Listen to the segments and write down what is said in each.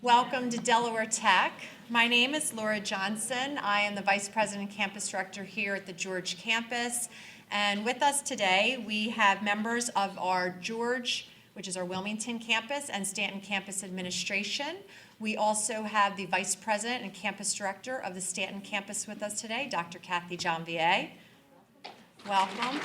Welcome to Delaware Tech. My name is Laura Johnson. I am the Vice President and Campus Director here at the George campus. And with us today, we have members of our George, which is our Wilmington campus, and Stanton campus administration. We also have the Vice President and Campus Director of the Stanton campus with us today, Dr. Kathy Janvier. Welcome.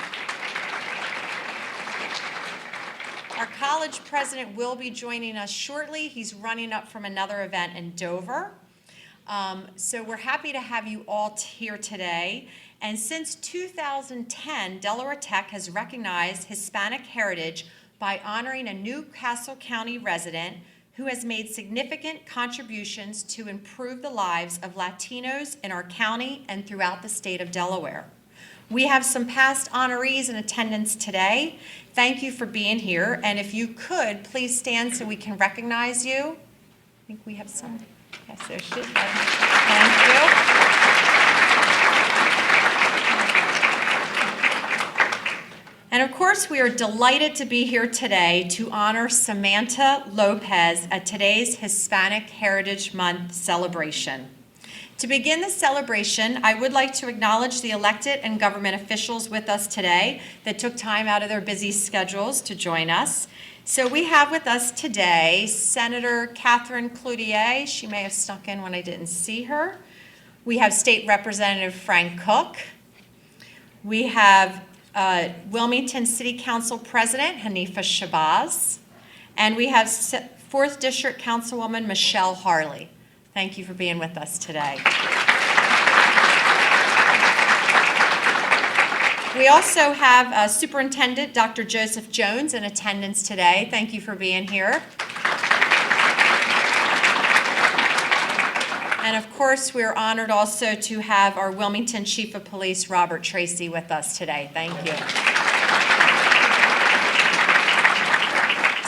Our college president will be joining us shortly. He's running up from another event in Dover. So we're happy to have you all here today. And since 2010, Delaware Tech has recognized Hispanic heritage by honoring a Newcastle County resident who has made significant contributions to improve the lives of Latinos in our county and throughout the state of Delaware. We have some past honorees in attendance today. Thank you for being here. And if you could, please stand so we can recognize you. I think we have some. Yes, there should be. Thank you. And of course, we are delighted to be here today to honor Samantha Lopez at today's Hispanic Heritage Month celebration. To begin the celebration, I would like to acknowledge the elected and government officials with us today that took time out of their busy schedules to join us. So we have with us today Senator Catherine Cloutier. She may have snuck in when I didn't see her. We have State Representative Frank Cook. We have Wilmington City Council President Hanifa Shabazz. And we have 4th District Councilwoman Michelle Harley. Thank you for being with us today. We also have Superintendent Dr. Joseph Jones in attendance today. Thank you for being here. And of course, we're honored also to have our Wilmington Chief of Police, Robert Tracy, with us today. Thank you.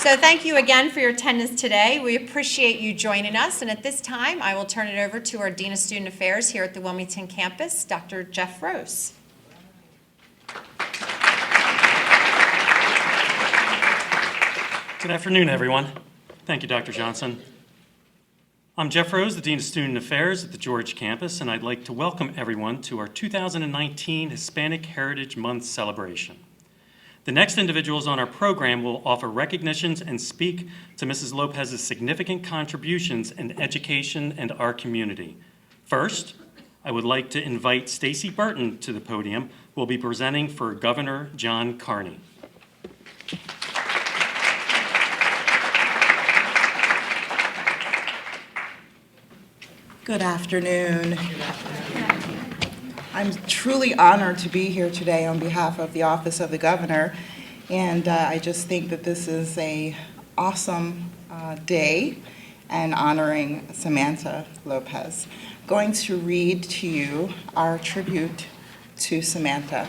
So thank you again for your attendance today. We appreciate you joining us. And at this time, I will turn it over to our Dean of Student Affairs here at the Wilmington campus, Dr. Jeff Rose. Good afternoon, everyone. Thank you, Dr. Johnson. I'm Jeff Rose, the Dean of Student Affairs at the George campus, and I'd like to welcome everyone to our 2019 Hispanic Heritage Month celebration. The next individuals on our program will offer recognitions and speak to Mrs. Lopez's significant contributions in education and our community. First, I would like to invite Stacy Burton to the podium, who will be presenting for Governor John Carney. Good afternoon. I'm truly honored to be here today on behalf of the Office of the Governor, and I just think that this is an awesome day and honoring Samantha Lopez. I'm going to read to you our tribute to Samantha.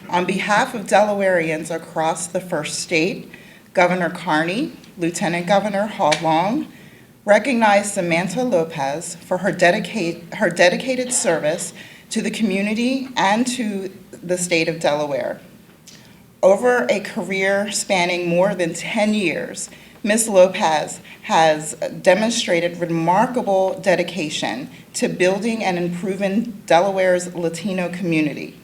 On behalf of Delawareans across the first state, Governor Carney, Lieutenant Governor Hall Long, recognize Samantha Lopez for her dedicated service to the community and to the state of Delaware. Over a career spanning more than 10 years, Ms. Lopez has demonstrated remarkable dedication to building and improving Delaware's Latino community.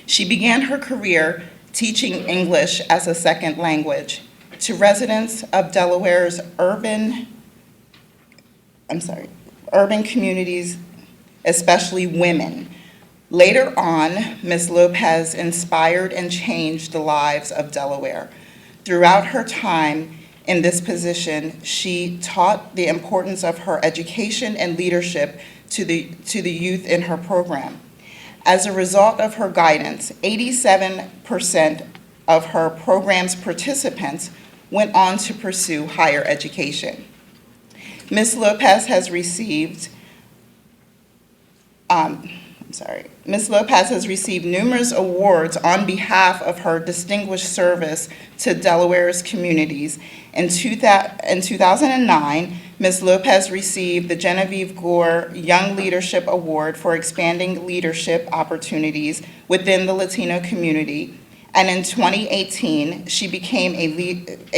She began her career teaching English as a second language to residents of Delaware's urban communities, especially women. Later on, Ms. Lopez inspired and changed the lives of Delaware. Throughout her time in this position, she taught the importance of her education and leadership to the youth in her program. As a result of her guidance, 87% of her program's participants went on to pursue higher education. Ms. Lopez has received numerous awards on behalf of her distinguished service to Delaware's communities. In 2009, Ms. Lopez received the Genevieve Gore Young Leadership Award for expanding leadership opportunities within the Latino community. And in 2018, she became a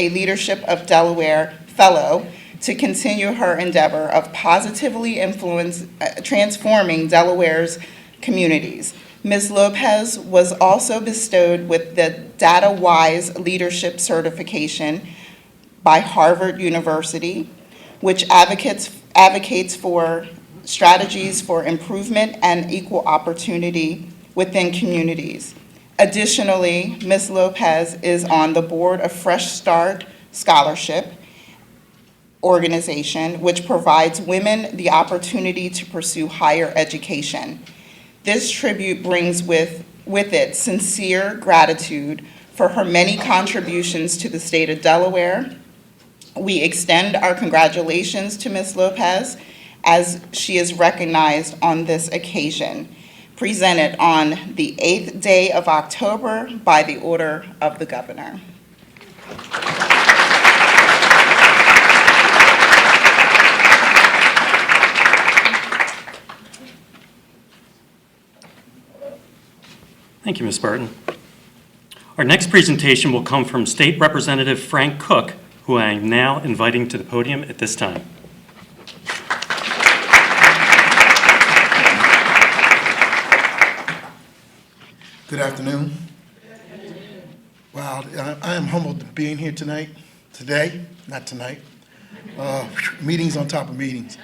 Leadership of Delaware Fellow to continue her endeavor of positively transforming Delaware's communities. Ms. Lopez was also bestowed with the Data Wise Leadership Certification by Harvard University, which advocates for strategies for improvement and equal opportunity within communities. Additionally, Ms. Lopez is on the board of Fresh Start Scholarship organization, which provides women the opportunity to pursue higher education. This tribute brings with it sincere gratitude for her many contributions to the state of Delaware. We extend our congratulations to Ms. Lopez as she is recognized on this occasion, presented on the 8th day of October by the order of the governor. Thank you, Ms. Burton. Our next presentation will come from State Representative Frank Cook, who I am now inviting to the podium at this time. Good afternoon. Wow, I am humbled to being here today, not tonight. Meetings on top of meetings.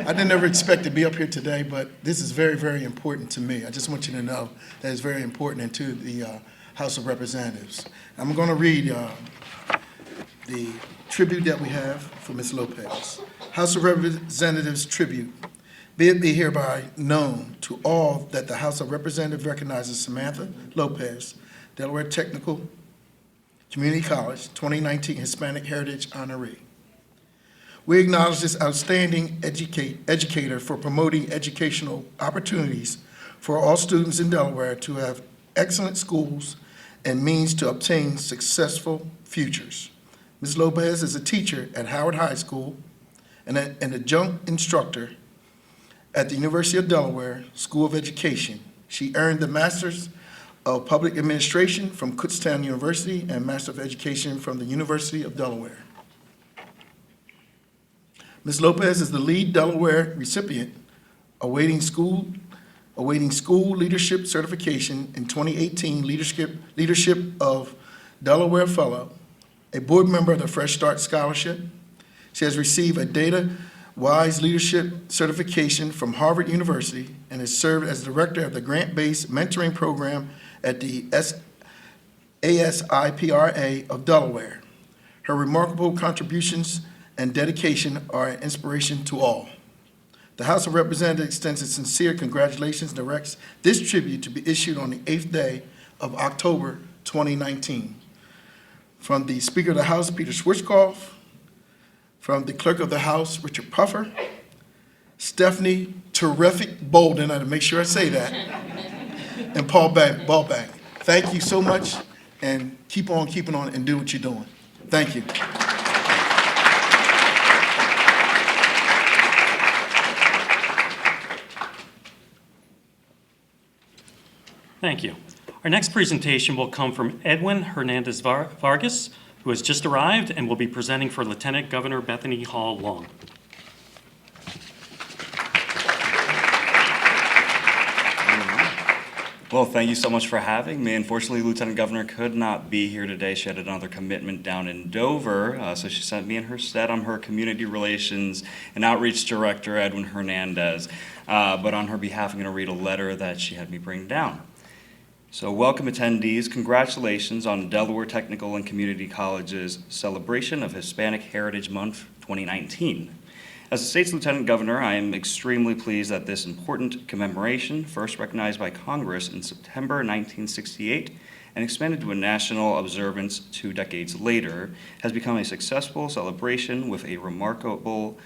I didn't ever expect to be up here today, but this is very, very important to me. I just want you to know that it's very important and to the House of Representatives. I'm going to read the tribute that we have for Ms. Lopez. House of Representatives tribute. Be it be hereby known to all that the House of Representatives recognizes Samantha Lopez, Delaware Technical Community College 2019 Hispanic Heritage Honoree. We acknowledge this outstanding educator for promoting educational opportunities for all students in Delaware to have excellent schools and means to obtain successful futures. Ms. Lopez is a teacher at Howard High School and an adjunct instructor at the University of Delaware School of Education. She earned the Master's of Public Administration from Kutztown University and Master of Education from the University of Delaware. Ms. Lopez is the lead Delaware recipient awaiting school leadership certification in 2018 leadership of Delaware Fellow, a board member of the Fresh Start Scholarship. She has received a Data Wise Leadership certification from Harvard University and has served as director of the grant-based mentoring program at the ASIPRA of Delaware. Her remarkable contributions and dedication are an inspiration to all. The House of Representatives extends its sincere congratulations and directs this tribute to be issued on the 8th day of October 2019. From the Speaker of the House, Peter Schwarzkopf, from the Clerk of the House, Richard Puffer, Stephanie Terrific Bolden, I had to make sure I say that, and Paul Ballbank. Thank you so much, and keep on keeping on and do what you're doing. Thank you. Thank you. Our next presentation will come from Edwin Hernandez Vargas, who has just arrived and will be presenting for Lieutenant Governor Bethany Hall Long. Well, thank you so much for having me. Unfortunately, Lieutenant Governor could not be here today. She had another commitment down in Dover, so she sent me in her stead. I'm her Community Relations and Outreach Director, Edwin Hernandez. But on her behalf, I'm going to read a letter that she had me bring down. So welcome attendees, congratulations on Delaware Technical and Community College's celebration of Hispanic Heritage Month 2019. As the state's Lieutenant Governor, I am extremely pleased that this important commemoration, first recognized by Congress in September 1968 and expanded to a national observance 2 decades later, has become a successful celebration with a remarkable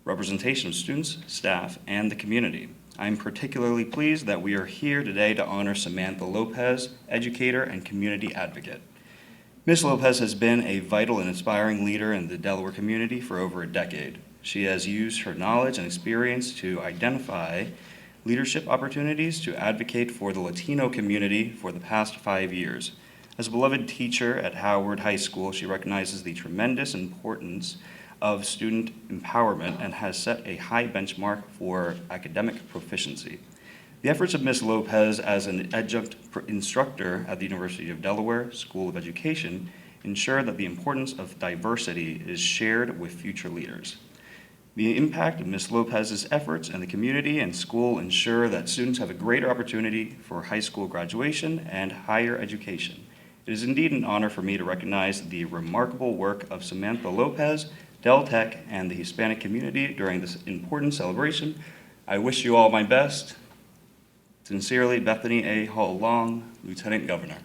representation of students, staff, and the community. I'm particularly pleased that we are here today to honor Samantha Lopez, educator and community advocate. Ms. Lopez has been a vital and inspiring leader in the Delaware community for over a decade. She has used her knowledge and experience to identify leadership opportunities to advocate for the Latino community for the past 5 years. As a beloved teacher at Howard High School, she recognizes the tremendous importance of student empowerment and has set a high benchmark for academic proficiency. The efforts of Ms. Lopez as an adjunct instructor at the University of Delaware School of Education ensure that the importance of diversity is shared with future leaders. The impact of Ms. Lopez's efforts in the community and school ensure that students have a greater opportunity for high school graduation and higher education. It is indeed an honor for me to recognize the remarkable work of Samantha Lopez, DelTech, and the Hispanic community during this important celebration. I wish you all my best. Sincerely, Bethany A. Hall Long, Lieutenant Governor.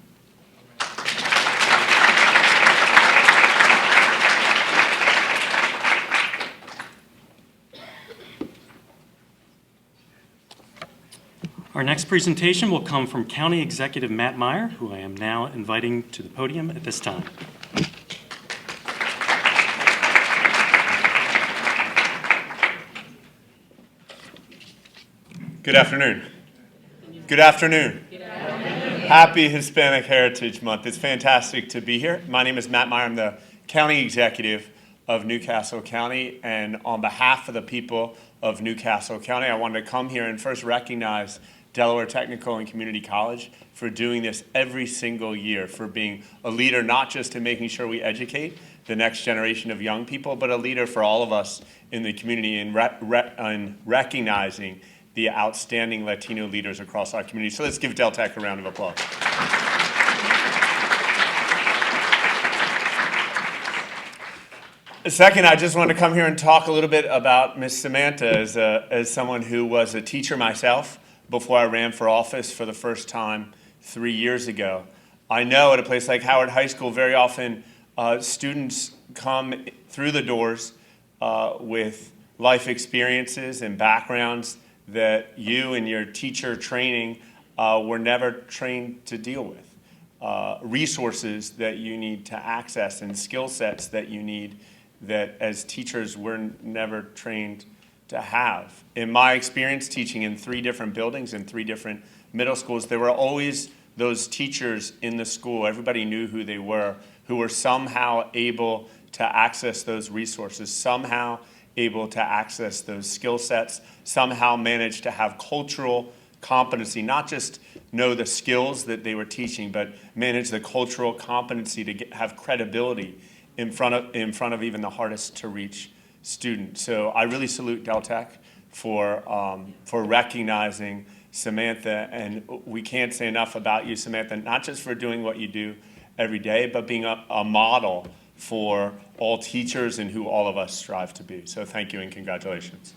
Our next presentation will come from County Executive Matt Meyer, who I am now inviting to the podium at this time. Good afternoon. Good afternoon. Happy Hispanic Heritage Month. It's fantastic to be here. My name is Matt Meyer. I'm the County Executive of Newcastle County, and on behalf of the people of Newcastle County, I wanted to come here and first recognize Delaware Technical and Community College for doing this every single year, for being a leader not just in making sure we educate the next generation of young people, but a leader for all of us in the community in recognizing the outstanding Latino leaders across our community. So let's give DelTech a round of applause. Second, I just want to come here and talk a little bit about Miss Samantha as someone who was a teacher myself before I ran for office for the first time 3 years ago. I know at a place like Howard High School, very often students come through the doors with life experiences and backgrounds that you and your teacher training were never trained to deal with. Resources that you need to access and skill sets that you need that as teachers we're never trained to have. In my experience teaching in 3 different buildings in 3 different middle schools, there were always those teachers in the school, everybody knew who they were, who were somehow able to access those resources, somehow able to access those skill sets, somehow managed to have cultural competency, not just know the skills that they were teaching, but manage the cultural competency to have credibility in front of even the hardest to reach student. So I really salute DelTech for recognizing Samantha, and we can't say enough about you, Samantha, not just for doing what you do every day, but being a model for all teachers and who all of us strive to be. So thank you and congratulations.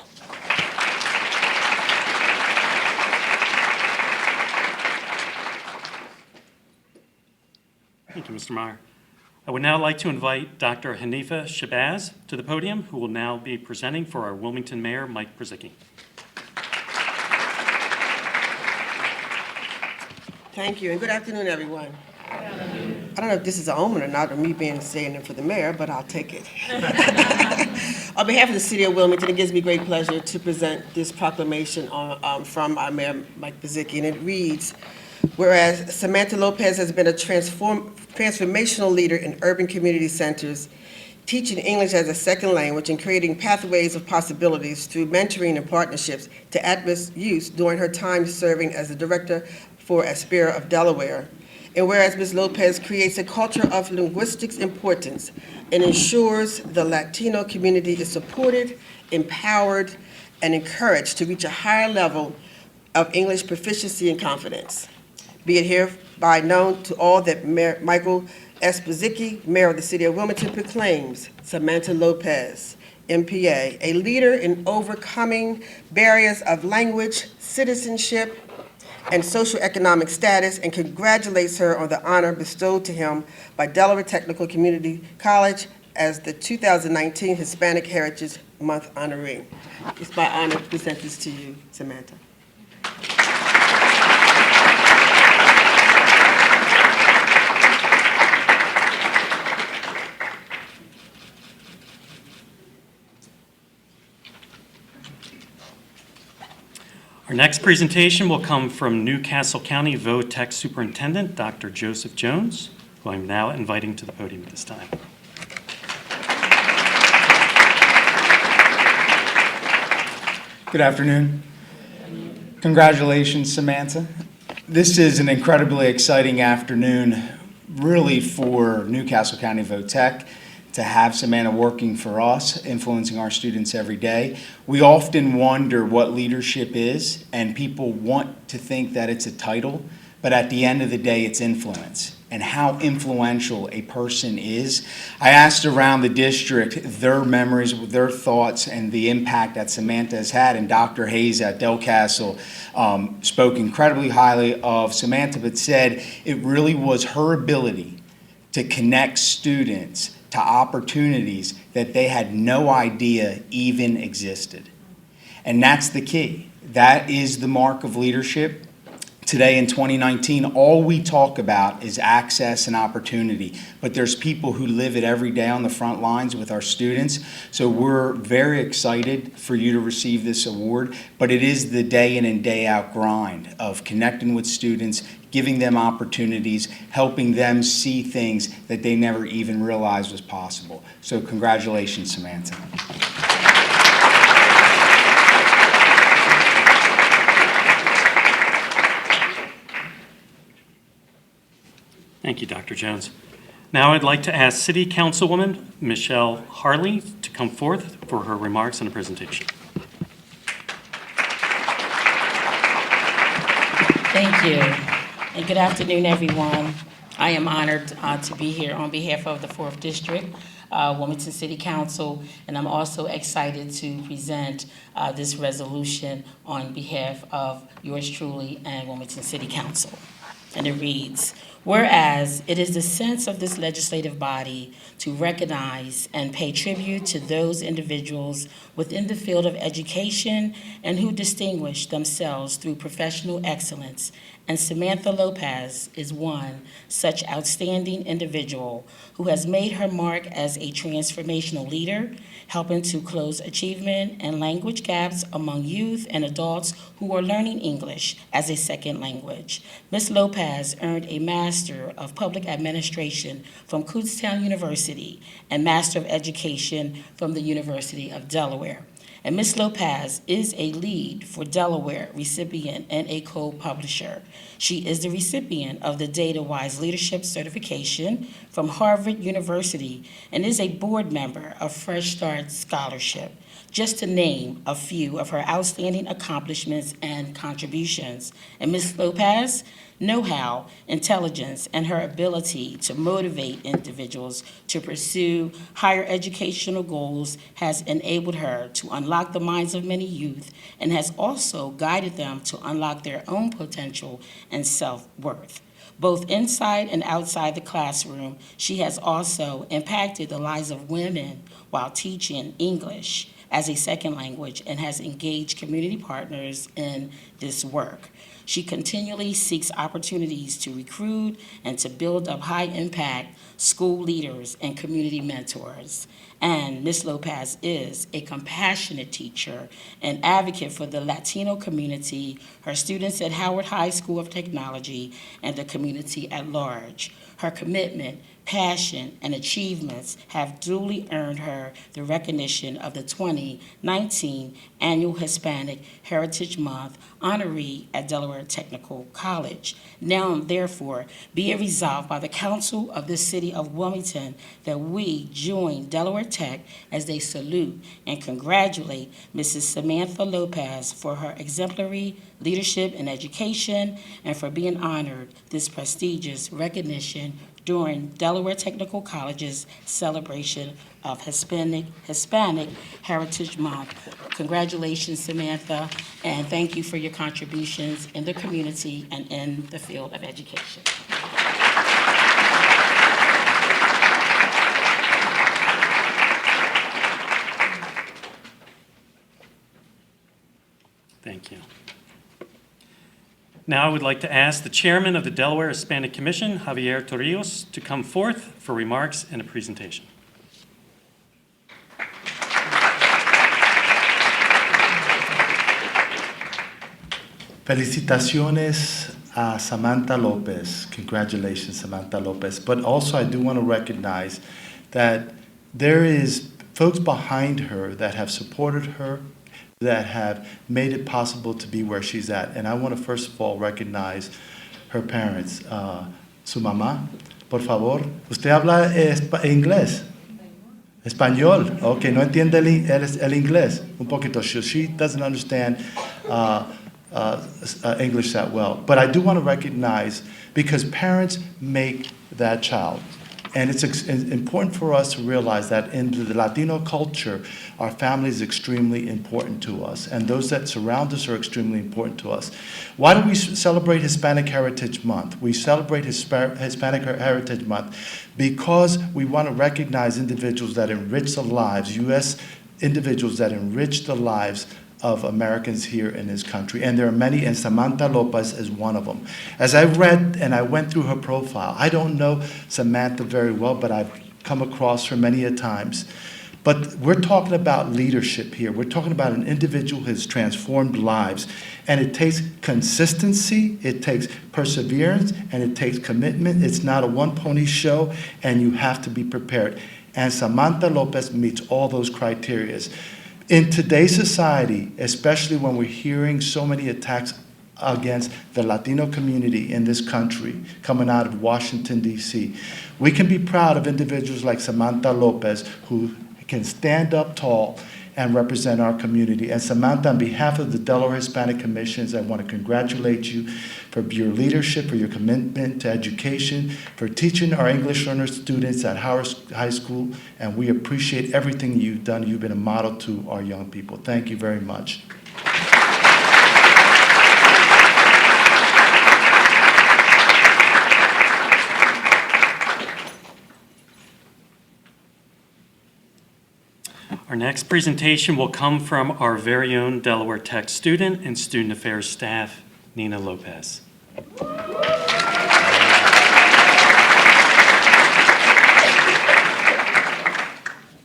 Thank you, Mr. Meyer. I would now like to invite Dr. Hanifa Shabazz to the podium, who will now be presenting for our Wilmington Mayor, Mike Brzezicki. Thank you, and good afternoon, everyone. I don't know if this is an omen or not, of me being saying it for the mayor, but I'll take it. On behalf of the city of Wilmington, it gives me great pleasure to present this proclamation from our mayor, Mike Brzezicki, and it reads, whereas Samantha Lopez has been a transformational leader in urban community centers, teaching English as a second language and creating pathways of possibilities through mentoring and partnerships to at-risk youth during her time serving as the director for Aspira of Delaware. And whereas Ms. Lopez creates a culture of linguistics importance and ensures the Latino community is supported, empowered, and encouraged to reach a higher level of English proficiency and confidence. Be it hereby known to all that Mayor Michael S. Brzezicki, Mayor of the City of Wilmington, proclaims Samantha Lopez, MPA, a leader in overcoming barriers of language, citizenship, and socioeconomic status, and congratulates her on the honor bestowed to him by Delaware Technical Community College as the 2019 Hispanic Heritage Month honoree. It's my honor to present this to you, Samantha. Our next presentation will come from Newcastle County VOTech Superintendent, Dr. Joseph Jones, who I'm now inviting to the podium at this time. Good afternoon. Congratulations, Samantha. This is an incredibly exciting afternoon, really, for Newcastle County DelTech to have Samantha working for us, influencing our students every day. We often wonder what leadership is, and people want to think that it's a title, but at the end of the day, it's influence and how influential a person is. I asked around the district their memories, their thoughts, and the impact that Samantha has had, and Dr. Hayes at Delcastle spoke incredibly highly of Samantha, but said it really was her ability to connect students to opportunities that they had no idea even existed. And that's the key. That is the mark of leadership. Today in 2019, all we talk about is access and opportunity, but there's people who live it every day on the front lines with our students. So we're very excited for you to receive this award, but it is the day in and day out grind of connecting with students, giving them opportunities, helping them see things that they never even realized was possible. So congratulations, Samantha. Thank you, Dr. Jones. Now I'd like to ask City Councilwoman Michelle Harley to come forth for her remarks and a presentation. Thank you, and good afternoon, everyone. I am honored to be here on behalf of the 4th District, Wilmington City Council, and I'm also excited to present this resolution on behalf of yours truly and Wilmington City Council. And it reads, whereas it is the sense of this legislative body to recognize and pay tribute to those individuals within the field of education and who distinguish themselves through professional excellence, and Samantha Lopez is one such outstanding individual who has made her mark as a transformational leader, helping to close achievement and language gaps among youth and adults who are learning English as a second language. Ms. Lopez earned a Master of Public Administration from Cloutier University and Master of Education from the University of Delaware. And Ms. Lopez is a LEAD for Delaware recipient and a co-publisher. She is the recipient of the DataWise Leadership Certification from Harvard University and is a board member of Fresh Start Scholarship, just to name a few of her outstanding accomplishments and contributions. And Ms. Lopez, know-how, intelligence, and her ability to motivate individuals to pursue higher educational goals has enabled her to unlock the minds of many youth and has also guided them to unlock their own potential and self-worth. Both inside and outside the classroom, she has also impacted the lives of women while teaching English as a second language and has engaged community partners in this work. She continually seeks opportunities to recruit and to build up high-impact school leaders and community mentors. And Ms. Lopez is a compassionate teacher and advocate for the Latino community, her students at Howard High School of Technology, and the community at large. Her commitment, passion, and achievements have duly earned her the recognition of the 2019 Annual Hispanic Heritage Month Honoree at Delaware Technical College. Now, therefore, be it resolved by the Council of the City of Wilmington that we join Delaware Tech as they salute and congratulate Mrs. Samantha Lopez for her exemplary leadership in education and for being honored this prestigious recognition during Delaware Technical College's celebration of Hispanic Heritage Month. Congratulations, Samantha, and thank you for your contributions in the community and in the field of education. Thank you. Now I would like to ask the chairman of the Delaware Hispanic Commission, Javier Torrijos, to come forth for remarks and a presentation. Felicitaciones a Samantha Lopez. Congratulations, Samantha Lopez. But also I do want to recognize that there is folks behind her that have supported her, that have made it possible to be where she's at. And I want to first of all recognize her parents. Su mamá, por favor, ¿usted habla inglés? Español. Okay, no entiende el inglés. Un poquito. She doesn't understand English that well. But I do want to recognize, because parents make that child. And it's important for us to realize that in the Latino culture, our family is extremely important to us, and those that surround us are extremely important to us. Why do we celebrate Hispanic Heritage Month? We celebrate Hispanic Heritage Month because we want to recognize individuals that enrich the lives, U.S. individuals that enrich the lives of Americans here in this country. And there are many, and Samantha Lopez is one of them. As I read and I went through her profile, I don't know Samantha very well, but I've come across her many a times. But we're talking about leadership here. We're talking about an individual who has transformed lives. And it takes consistency, it takes perseverance, and it takes commitment. It's not a one-pony show, and you have to be prepared. And Samantha Lopez meets all those criteria. In today's society, especially when we're hearing so many attacks against the Latino community in this country coming out of Washington, D.C., we can be proud of individuals like Samantha Lopez who can stand up tall and represent our community. And Samantha, on behalf of the Delaware Hispanic Commissions, I want to congratulate you for your leadership, for your commitment to education, for teaching our English learner students at Howard High School, and we appreciate everything you've done. You've been a model to our young people. Thank you very much. Our next presentation will come from our very own Delaware Tech student and student affairs staff, Nina Lopez.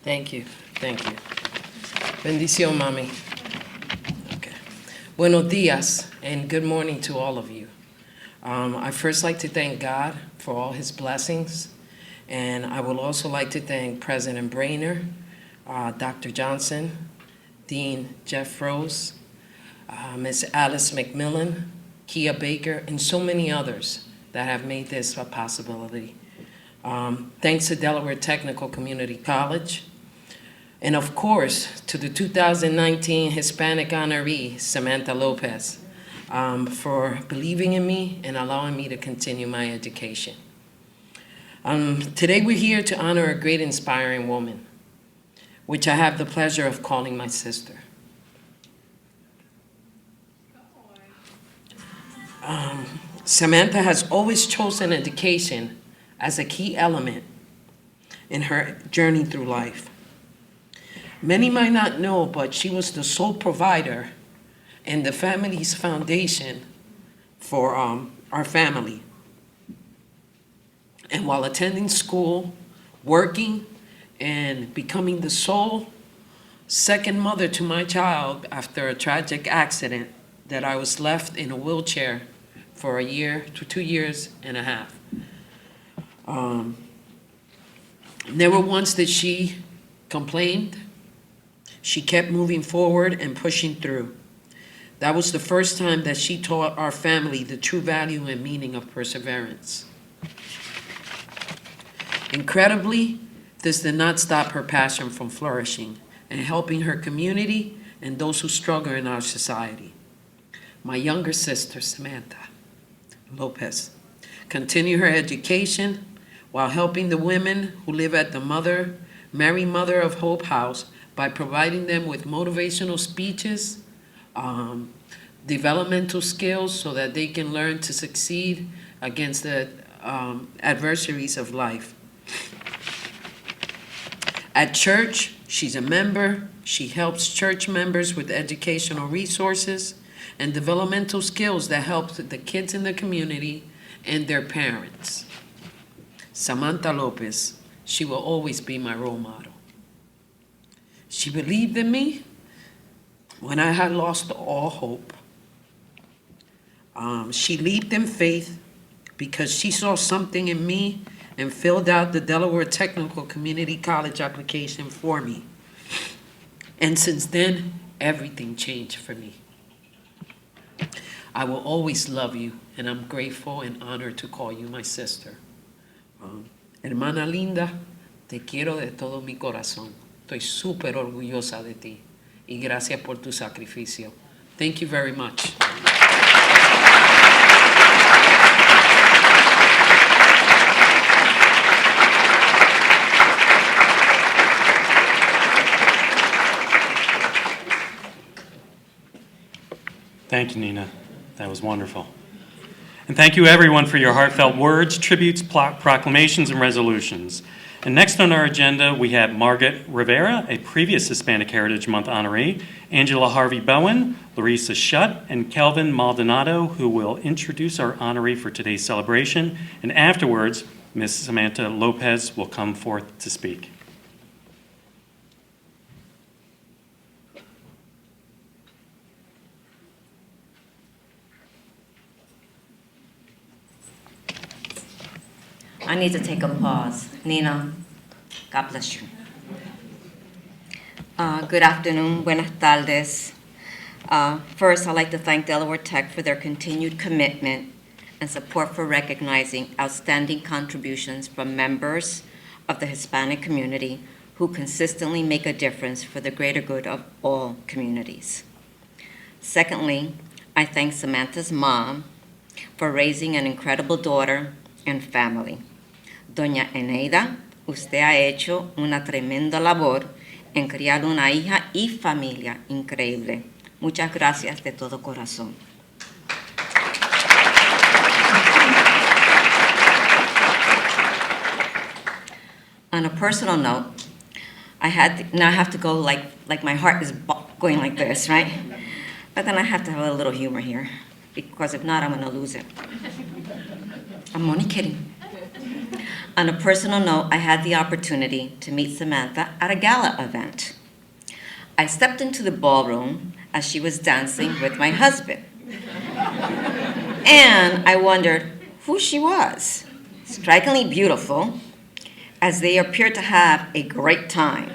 Thank you. Thank you. Bendición, mami. Okay. Buenos dias and good morning to all of you. I first like to thank God for all his blessings, and I would also like to thank President Brainerd, Dr. Johnson, Dean Jeff Rose, Ms. Alice McMillan, Kia Baker, and so many others that have made this a possibility. Thanks to Delaware Technical Community College, and of course to the 2019 Hispanic Honoree, Samantha Lopez, for believing in me and allowing me to continue my education. Today we're here to honor a great inspiring woman, which I have the pleasure of calling my sister. Samantha has always chosen education as a key element in her journey through life. Many might not know, but she was the sole provider and the family's foundation for our family. And while attending school, working, and becoming the sole second mother to my child after a tragic accident that I was left in a wheelchair for a year to 2 years and a half. Never once did she complain. She kept moving forward and pushing through. That was the first time that she taught our family the true value and meaning of perseverance. Incredibly, this did not stop her passion from flourishing and helping her community and those who struggle in our society. My younger sister, Samantha Lopez, continued her education while helping the women who live at the Mary Mother of Hope House by providing them with motivational speeches, developmental skills so that they can learn to succeed against the adversaries of life. At church, she's a member. She helps church members with educational resources and developmental skills that help the kids in the community and their parents. Samantha Lopez, she will always be my role model. She believed in me when I had lost all hope. She leaped in faith because she saw something in me and filled out the Delaware Technical Community College application for me. And since then, everything changed for me. I will always love you, and I'm grateful and honored to call you my sister. Hermana linda, te quiero de todo mi corazón. Estoy súper orgullosa de ti y gracias por tu sacrificio. Thank you very much. Thank you, Nina. That was wonderful. And thank you, everyone, for your heartfelt words, tributes, proclamations, and resolutions. And next on our agenda, we have Margot Rivera, a previous Hispanic Heritage Month honoree, Angela Harvey Bowen, Larissa Shutt, and Kelvin Maldonado, who will introduce our honoree for today's celebration. And afterwards, Ms. Samantha Lopez will come forth to speak. I need to take a pause. Nina, God bless you. Good afternoon, buenas tardes. First, I'd like to thank Delaware Tech for their continued commitment and support for recognizing outstanding contributions from members of the Hispanic community who consistently make a difference for the greater good of all communities. Secondly, I thank Samantha's mom for raising an incredible daughter and family. Doña Eneida, usted ha hecho una tremenda labor en criar una hija y familia increíble. Muchas gracias de todo corazón. On a personal note, now I have to go like my heart is going like this, right? But then I have to have a little humor here, because if not, I'm going to lose it. I'm only kidding. On a personal note, I had the opportunity to meet Samantha at a gala event. I stepped into the ballroom as she was dancing with my husband. And I wondered who she was. Strikingly beautiful, as they appeared to have a great time.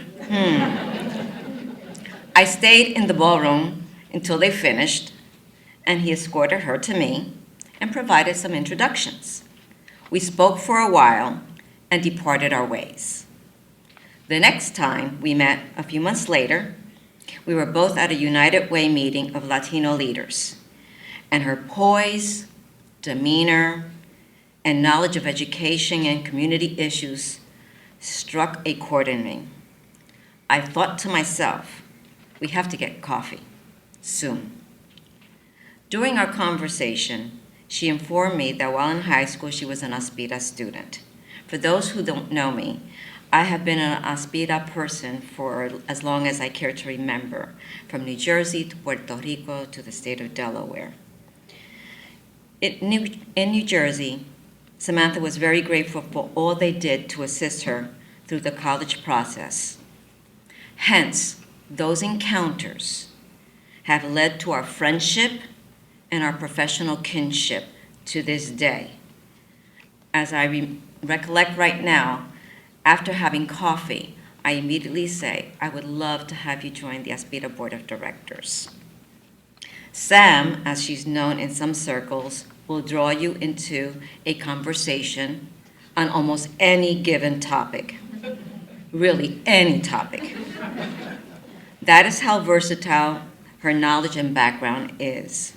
I stayed in the ballroom until they finished, and he escorted her to me and provided some introductions. We spoke for a while and departed our ways. The next time we met, a few months later, we were both at a United Way meeting of Latino leaders, and her poise, demeanor, and knowledge of education and community issues struck a chord in me. I thought to myself, we have to get coffee soon. During our conversation, she informed me that while in high school, she was an Aspira student. For those who don't know me, I have been an Aspira person for as long as I care to remember, from New Jersey to Puerto Rico to the state of Delaware. In New Jersey, Samantha was very grateful for all they did to assist her through the college process. Hence, those encounters have led to our friendship and our professional kinship to this day. As I recollect right now, after having coffee, I immediately say, I would love to have you join the Aspira Board of Directors. Sam, as she's known in some circles, will draw you into a conversation on almost any given topic. Really, any topic. That is how versatile her knowledge and background is.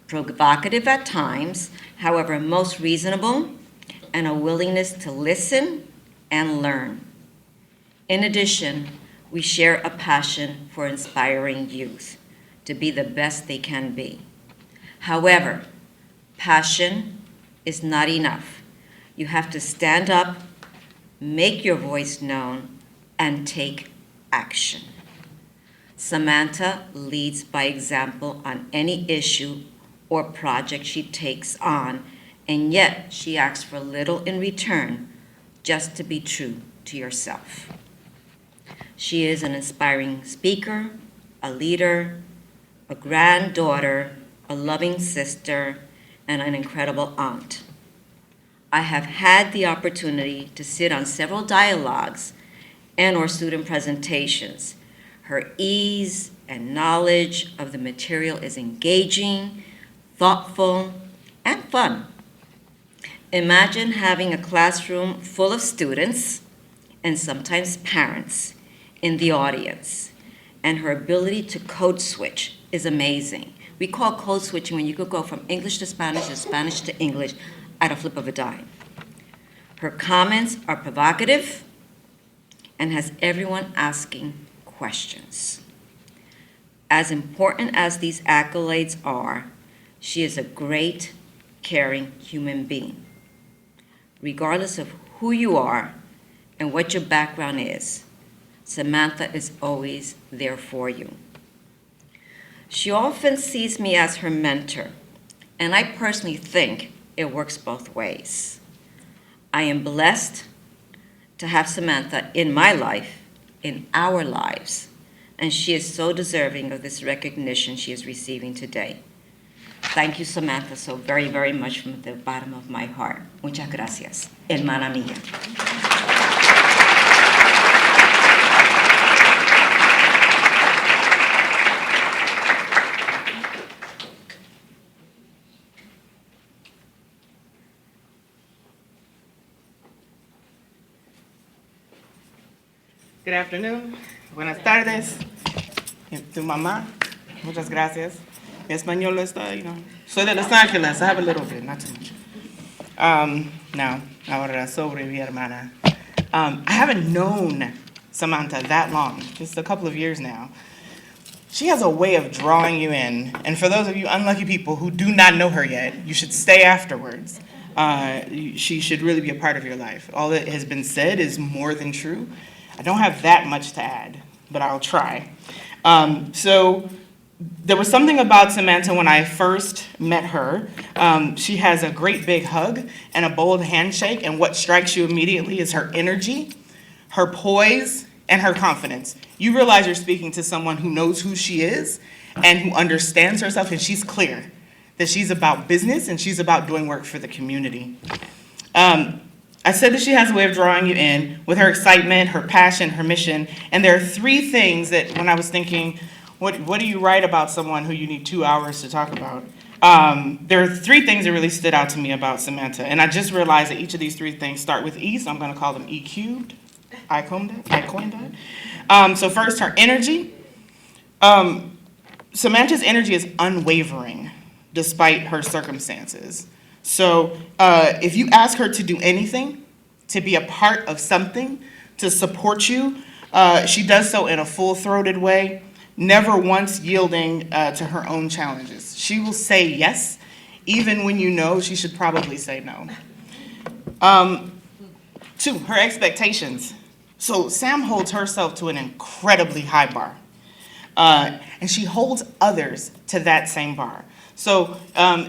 Provocative at times, however, most reasonable, and a willingness to listen and learn. In addition, we share a passion for inspiring youth to be the best they can be. However, passion is not enough. You have to stand up, make your voice known, and take action. Samantha leads by example on any issue or project she takes on, and yet she asks for little in return, just to be true to yourself. She is an inspiring speaker, a leader, a granddaughter, a loving sister, and an incredible aunt. I have had the opportunity to sit on several dialogues and/or student presentations. Her ease and knowledge of the material is engaging, thoughtful, and fun. Imagine having a classroom full of students and sometimes parents in the audience, and her ability to code switch is amazing. We call code switching when you could go from English to Spanish to English at a flip of a dime. Her comments are provocative and has everyone asking questions. As important as these accolades are, she is a great, caring human being. Regardless of who you are and what your background is, Samantha is always there for you. She often sees me as her mentor, and I personally think it works both ways. I am blessed to have Samantha in my life, in our lives, and she is so deserving of this recognition she is receiving today. Thank you, Samantha, so very, very much from the bottom of my heart. Muchas gracias, hermana mía. Good afternoon, buenas tardes, tu mamá, muchas gracias. Mi español está, soy de Los Ángeles, I have a little bit, not too much. Now, ahora sobre mi hermana. I haven't known Samantha that long, just a couple of years now. She has a way of drawing you in, and for those of you unlucky people who do not know her yet, you should stay afterwards. She should really be a part of your life. All that has been said is more than true. I don't have that much to add, but I'll try. So there was something about Samantha when I first met her. She has a great big hug and a bold handshake, and what strikes you immediately is her energy, her poise, and her confidence. You realize you're speaking to someone who knows who she is and who understands herself, and she's clear that she's about business and she's about doing work for the community. I said that she has a way of drawing you in with her excitement, her passion, her mission, and there are three things that when I was thinking, what do you write about someone who you need 2 hours to talk about? There are three things that really stood out to me about Samantha, and I just realized that each of these three things start with E, so I'm going to call them E cubed. I coined that. So first, her energy. Samantha's energy is unwavering despite her circumstances. So if you ask her to do anything, to be a part of something, to support you, she does so in a full-throated way, never once yielding to her own challenges. She will say yes, even when you know she should probably say no. Two, her expectations. So Sam holds herself to an incredibly high bar, and she holds others to that same bar. So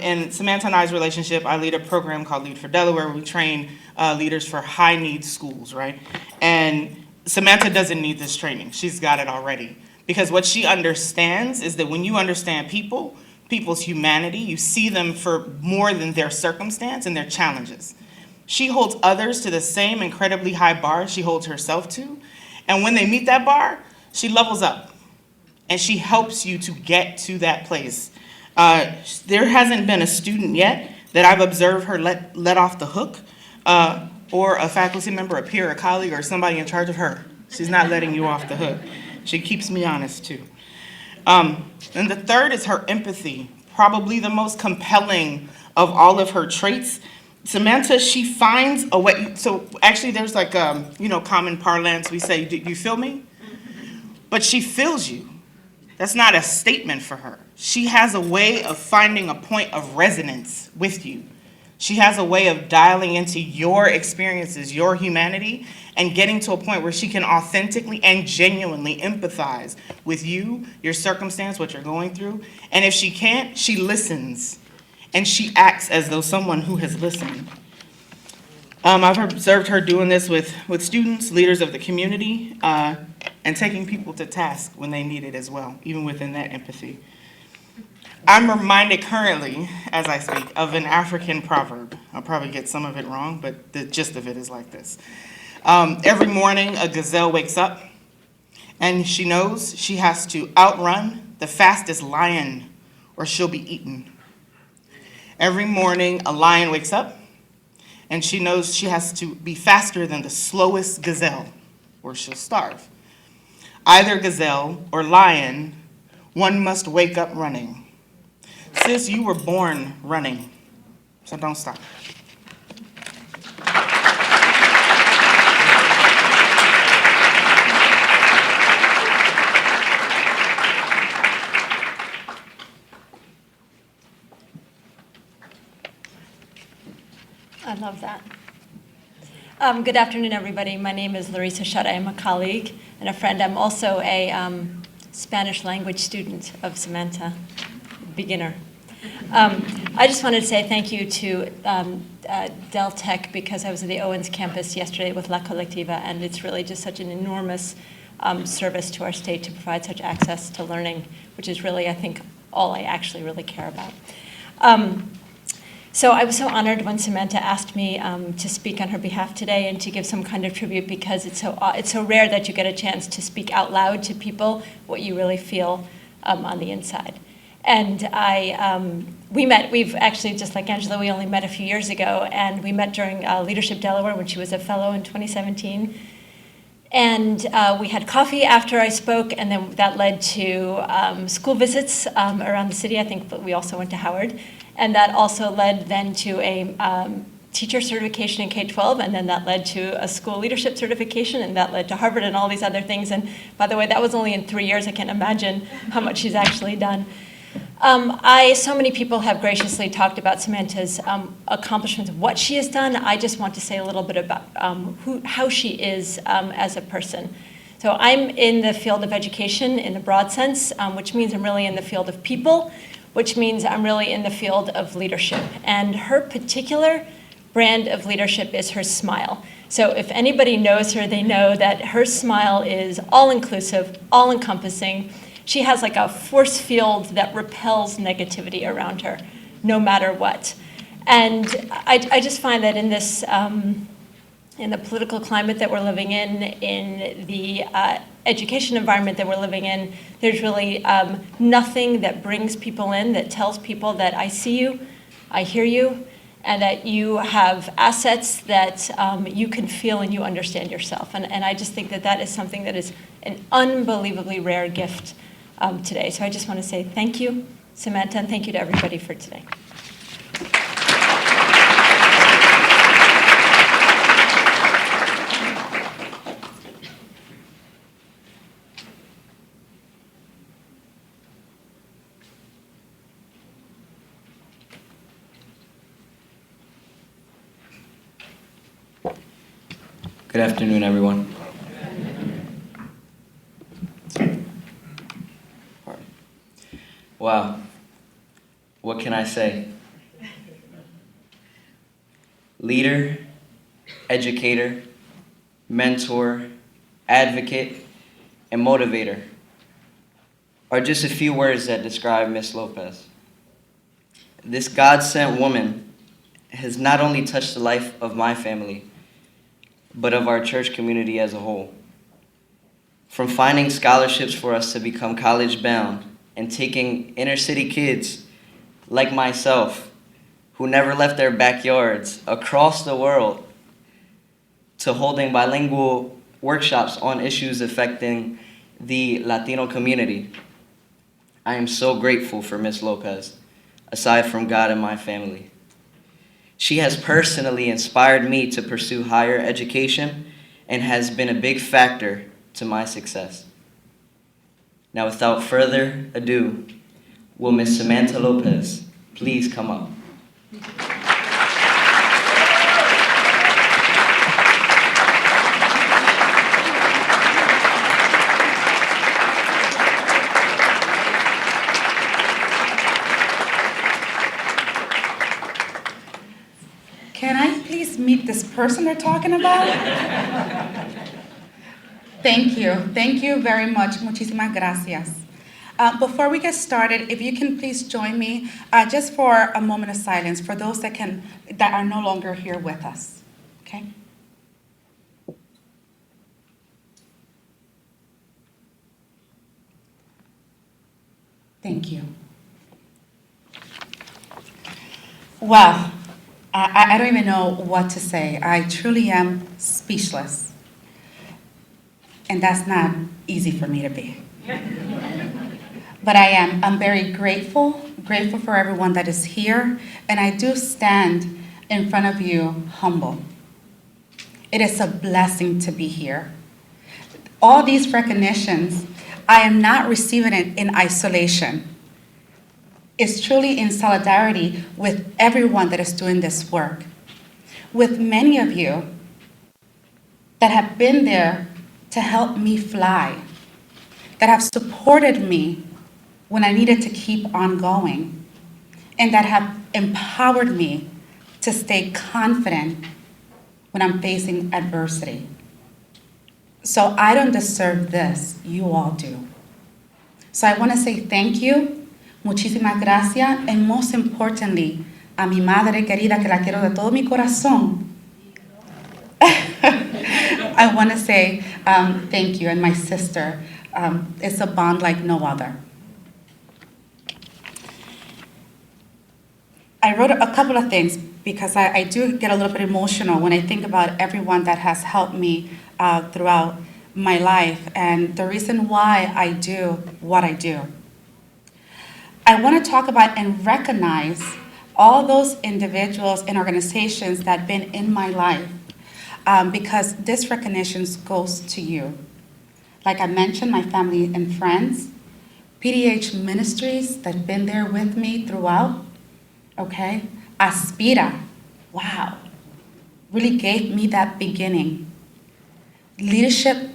in Samantha and I's relationship, I lead a program called Lead for Delaware, where we train leaders for high-needs schools, right? And Samantha doesn't need this training. She's got it already. Because what she understands is that when you understand people, people's humanity, you see them for more than their circumstance and their challenges. She holds others to the same incredibly high bar she holds herself to. And when they meet that bar, she levels up. And she helps you to get to that place. There hasn't been a student yet that I've observed her let off the hook, or a faculty member, a peer, a colleague, or somebody in charge of her. She's not letting you off the hook. She keeps me honest, too. And the third is her empathy, probably the most compelling of all of her traits. Samantha, she finds a way. So actually, there's like, common parlance. We say, do you feel me? But she feels you. That's not a statement for her. She has a way of finding a point of resonance with you. She has a way of dialing into your experiences, your humanity, and getting to a point where she can authentically and genuinely empathize with you, your circumstance, what you're going through. And if she can't, she listens, and she acts as though someone who has listened. I've observed her doing this with students, leaders of the community, and taking people to task when they need it as well, even within that empathy. I'm reminded currently, as I speak, of an African proverb. I'll probably get some of it wrong, but the gist of it is like this. Every morning, a gazelle wakes up, And she knows she has to outrun the fastest lion or she'll be eaten. Every morning, a lion wakes up, and she knows she has to be faster than the slowest gazelle, or she'll starve. Either gazelle or lion, one must wake up running. Sis, you were born running, so don't stop. I love that. Good afternoon, everybody. My name is Larissa Shada. I'm a colleague and a friend. I'm also a Spanish language student of Samantha, beginner. I just wanted to say thank you to DelTech because I was at the Owens campus yesterday with La Colectiva, and it's really just such an enormous service to our state to provide such access to learning, which is really, I think, all I actually really care about. So I was so honored when Samantha asked me to speak on her behalf today and to give some kind of tribute because it's so rare that you get a chance to speak out loud to people what you really feel on the inside. And we've actually, just like Angela, we only met a few years ago, and we met during Leadership Delaware when she was a fellow in 2017. And we had coffee after I spoke, and then that led to school visits around the city. I think we also went to Howard. And that also led then to a teacher certification in K-12, and then that led to a school leadership certification, and that led to Harvard and all these other things. And by the way, that was only in 3 years. I can't imagine how much she's actually done. So many people have graciously talked about Samantha's accomplishments, what she has done. I just want to say a little bit about how she is as a person. So I'm in the field of education in the broad sense, which means I'm really in the field of people, which means I'm really in the field of leadership. And her particular brand of leadership is her smile. So if anybody knows her, they know that her smile is all-inclusive, all-encompassing. She has like a force field that repels negativity around her, no matter what. And I just find that in this, in the political climate that we're living in the education environment that we're living in, there's really nothing that brings people in, that tells people that I see you, I hear you, and that you have assets that you can feel and you understand yourself. And I just think that that is something that is an unbelievably rare gift today. So I just want to say thank you, Samantha, and thank you to everybody for today. Good afternoon, everyone. Wow, what can I say? Leader, educator, mentor, advocate, and motivator are just a few words that describe Miss Lopez. This God-sent woman has not only touched the life of my family, but of our church community as a whole. From finding scholarships for us to become college-bound and taking inner-city kids like myself, who never left their backyards, across the world, to holding bilingual workshops on issues affecting the Latino community. I am so grateful for Ms. Lopez, aside from God and my family. She has personally inspired me to pursue higher education and has been a big factor to my success. Now, without further ado, will Ms. Samantha Lopez please come up? Can I please meet this person they're talking about? Thank you very much. Muchísimas gracias. Before we get started, if you can please join me just for a moment of silence for those that are no longer here with us, okay? Thank you. Well, I don't even know what to say. I truly am speechless. And that's not easy for me to be. But I'm very grateful for everyone that is here, and I do stand in front of you humble. It is a blessing to be here. All these recognitions, I am not receiving it in isolation. It's truly in solidarity with everyone that is doing this work, with many of you that have been there to help me fly, that have supported me when I needed to keep on going, and that have empowered me to stay confident when I'm facing adversity. So I don't deserve this, you all do. So I want to say thank you, muchísimas gracias, and most importantly, a mi madre querida, que la quiero de todo mi corazón. I want to say thank you, and my sister. It's a bond like no other. I wrote a couple of things because I do get a little bit emotional when I think about everyone that has helped me throughout my life and the reason why I do what I do. I want to talk about and recognize all those individuals and organizations that have been in my life because this recognition goes to you. Like I mentioned, my family and friends, PDH Ministries that have been there with me throughout, okay? Aspira, wow, really gave me that beginning. Leadership,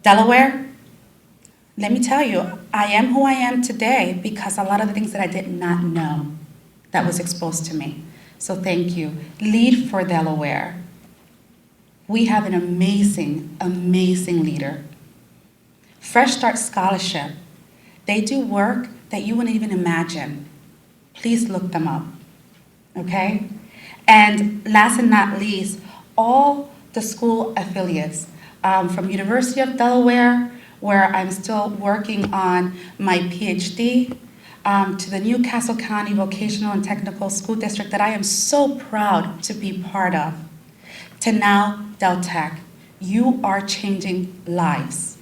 Delaware, let me tell you, I am who I am today because a lot of the things that I did not know that was exposed to me. So thank you. Lead for Delaware. We have an amazing, amazing leader. Fresh Start Scholarship. They do work that you wouldn't even imagine. Please look them up, okay? And last and not least, all the school affiliates from University of Delaware, where I'm still working on my PhD, to the Newcastle County Vocational and Technical School District that I am so proud to be part of, to now DelTech. You are changing lives.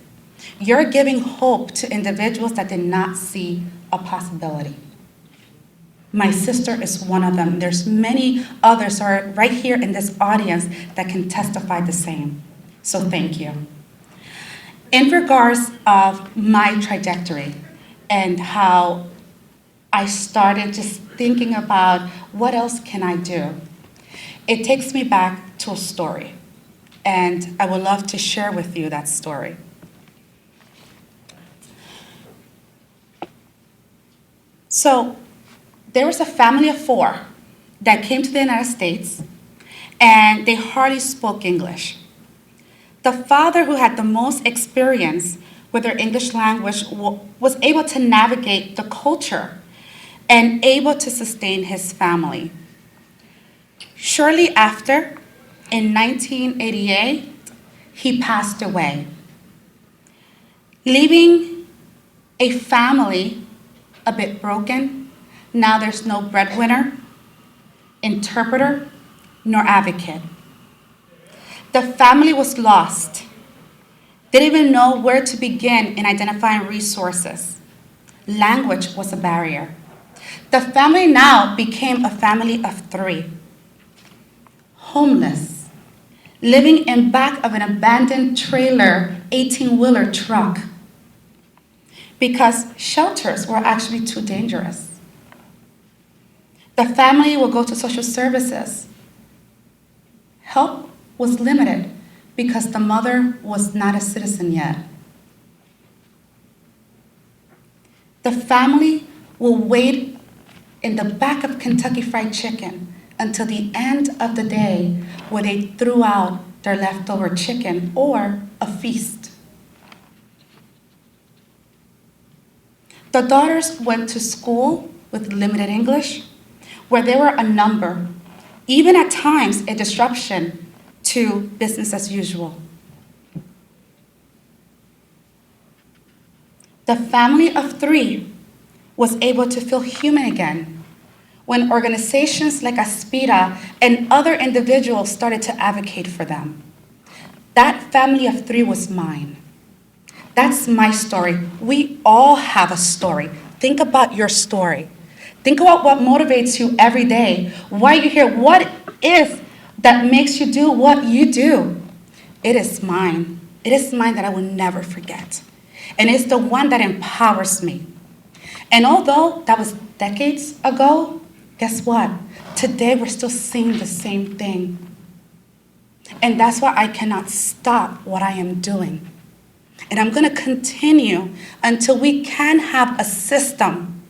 You're giving hope to individuals that did not see a possibility. My sister is one of them. There's many others who are right here in this audience that can testify the same. So thank you. In regards of my trajectory and how I started just thinking about what else can I do, it takes me back to a story. And I would love to share with you that story. So there was a family of 4 that came to the United States, and they hardly spoke English. The father, who had the most experience with their English language, was able to navigate the culture and able to sustain his family. Shortly after, in 1988, he passed away, leaving a family a bit broken. Now there's no breadwinner, interpreter, nor advocate. The family was lost. They didn't even know where to begin in identifying resources. Language was a barrier. The family now became a family of 3. Homeless, living in back of an abandoned trailer, 18-wheeler truck, because shelters were actually too dangerous. The family will go to social services. Help was limited because the mother was not a citizen yet. The family will wait in the back of Kentucky Fried Chicken until the end of the day where they threw out their leftover chicken or a feast. The daughters went to school with limited English, where there were a number, even at times a disruption to business as usual. The family of 3 was able to feel human again, when organizations like Aspira and other individuals started to advocate for them. That family of 3 was mine. That's my story. We all have a story. Think about your story. Think about what motivates you every day, why you're here, what is that makes you do what you do. It is mine. It is mine that I will never forget. And it's the one that empowers me. And although that was decades ago, guess what? Today we're still seeing the same thing. And that's why I cannot stop what I am doing. And I'm going to continue until we can have a system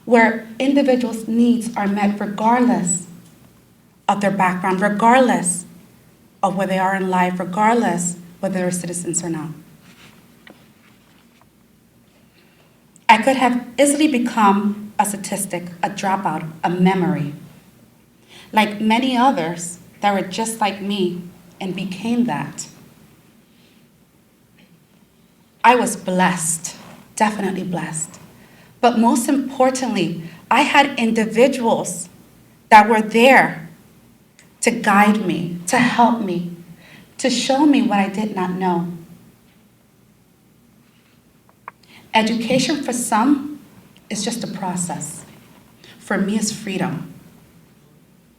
where individuals' needs are met regardless of their background, regardless of where they are in life, regardless whether they're citizens or not. I could have easily become a statistic, a dropout, a memory, like many others that were just like me and became that. I was blessed, definitely blessed. But most importantly, I had individuals that were there to guide me, to help me, to show me what I did not know. Education for some is just a process. For me, it's freedom.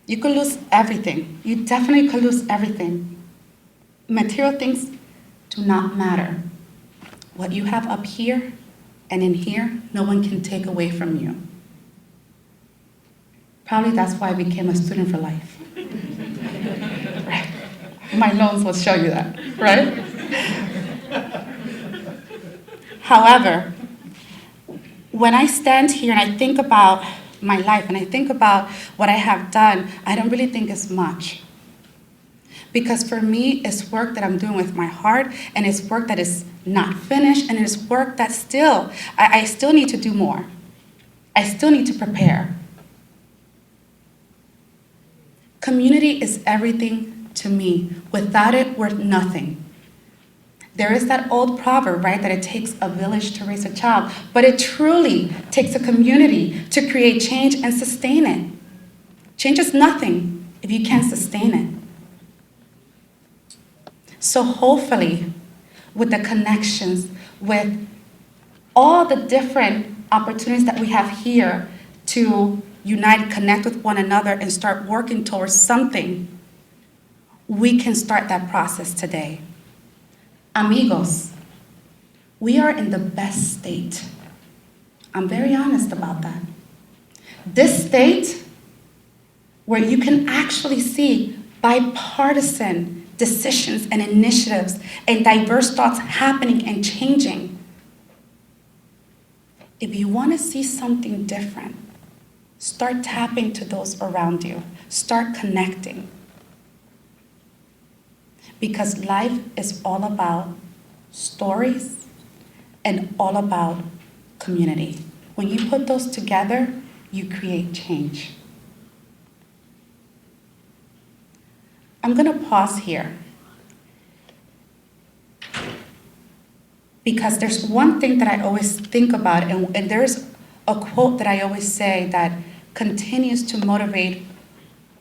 You could lose everything. You definitely could lose everything. Material things do not matter. What you have up here and in here, no one can take away from you. Probably that's why I became a student for life. Right? My loans will show you that, right? However, when I stand here and I think about my life and I think about what I have done, I don't really think it's much. Because for me, it's work that I'm doing with my heart, and it's work that is not finished, and it's work that still, I still need to do more. I still need to prepare. Community is everything to me. Without it, we're nothing. There is that old proverb, right, that it takes a village to raise a child, but it truly takes a community to create change and sustain it. Change is nothing if you can't sustain it. So hopefully, with the connections, with all the different opportunities that we have here to unite, connect with one another, and start working towards something, we can start that process today. Amigos, we are in the best state. I'm very honest about that. This state where you can actually see bipartisan decisions and initiatives and diverse thoughts happening and changing. If you want to see something different, start tapping to those around you. Start connecting. Because life is all about stories and all about community. When you put those together, you create change. I'm going to pause here because there's one thing that I always think about, and there's a quote that I always say that continues to motivate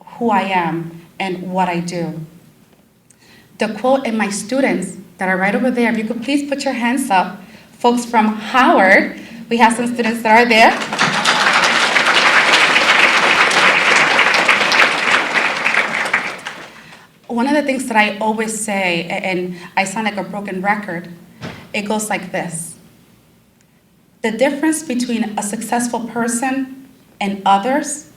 who I am and what I do. The quote, and my students that are right over there, if you could please put your hands up, folks from Howard, we have some students that are there. One of the things that I always say, and I sound like a broken record, it goes like this. The difference between a successful person and others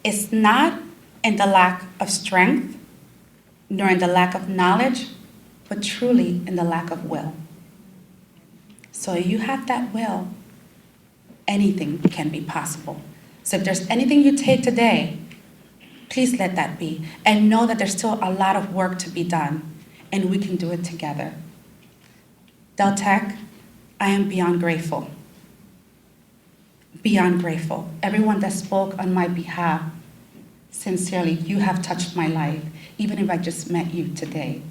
is not in the lack of strength, nor in the lack of knowledge, but truly in the lack of will. So if you have that will, anything can be possible. So if there's anything you take today, please let that be. And know that there's still a lot of work to be done, and we can do it together. DelTech, I am beyond grateful. Beyond grateful. Everyone that spoke on my behalf, sincerely, you have touched my life, even if I just met you today.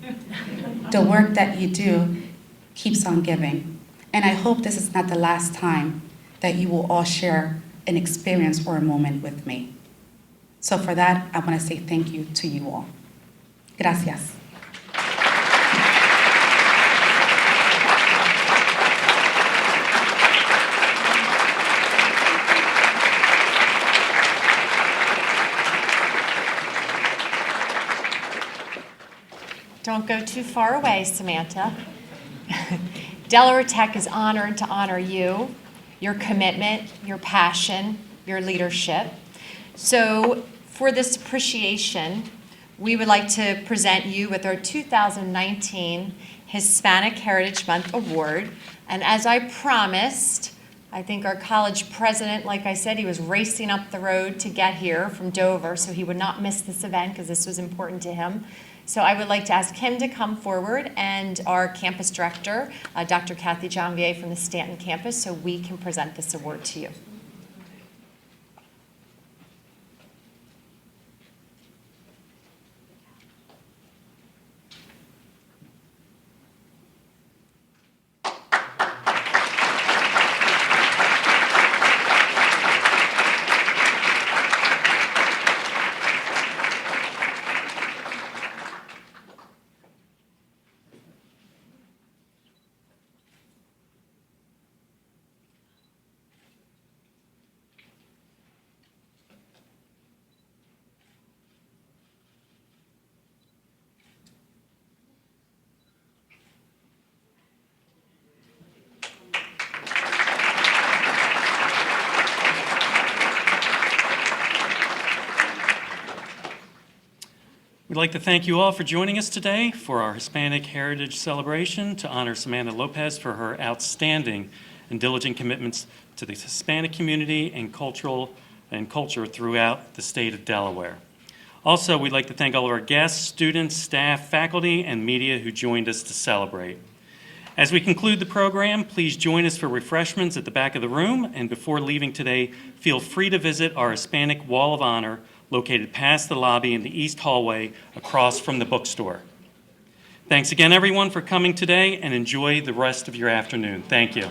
The work that you do keeps on giving. And I hope this is not the last time that you will all share an experience or a moment with me. So for that, I want to say thank you to you all. Gracias. Don't go too far away, Samantha. Delaware Tech is honored to honor you, your commitment, your passion, your leadership. So for this appreciation, we would like to present you with our 2019 Hispanic Heritage Month Award. And as I promised, I think our college president, like I said, he was racing up the road to get here from Dover, so he would not miss this event because this was important to him. So I would like to ask him to come forward, and our campus director, Dr. Kathy Janvier from the Stanton campus, so we can present this award to you. We'd like to thank you all for joining us today for our Hispanic Heritage Celebration to honor Samantha Lopez for her outstanding and diligent commitments to the Hispanic community and culture throughout the state of Delaware. Also, we'd like to thank all of our guests, students, staff, faculty, and media who joined us to celebrate. As we conclude the program, please join us for refreshments at the back of the room, and before leaving today, feel free to visit our Hispanic Wall of Honor located past the lobby in the east hallway across from the bookstore. Thanks again, everyone, for coming today, and enjoy the rest of your afternoon. Thank you.